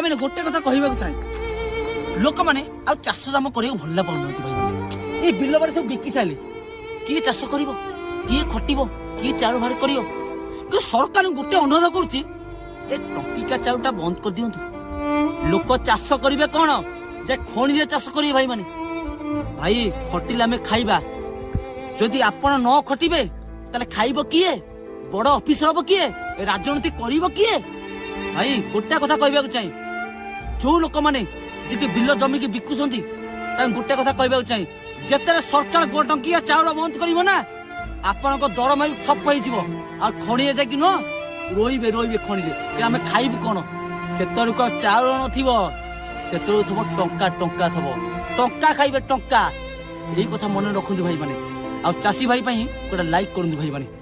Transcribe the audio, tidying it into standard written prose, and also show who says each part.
Speaker 1: भाई मैंने गोटे कथा कहवाक चाहे लोक मैंने आ चाष दाम करा भल पाऊना भाई ये बिल बारे सब बिकी सारे किए चाष कर किए खटब किए चाउल बाहर कर सरकार गोटे अनुरोध करुच्ची टंकिका चाउलटा बंद कर दिंतु लोक चाष करेंगे कौन जे खणी चाष करेंगे भाई माने भाई खटिले आम खाइबा जदि आपण न खटिबे ताले खाइब किए बड़ ऑफिसर हम किए राजनीति करिब किए भाई गोटे कथा कहवाक चाहे जो लोक मैंने जी बिल जमी की बिकुंट गोटे कथा कहवाक चाहे जिते सरकार टंकिया चाउल बंद कर ना आपण दरमा भी ठप हो खणी जाकि न रोइबे रोइबे खणी आम खाइबू कौन से चाउल नथ टंका टंका थब टंका खाइबे टंका यही कथा मन रखु भाई मैंने आ चाषी भाई गोटे लाइक करूँ भाई मैंने।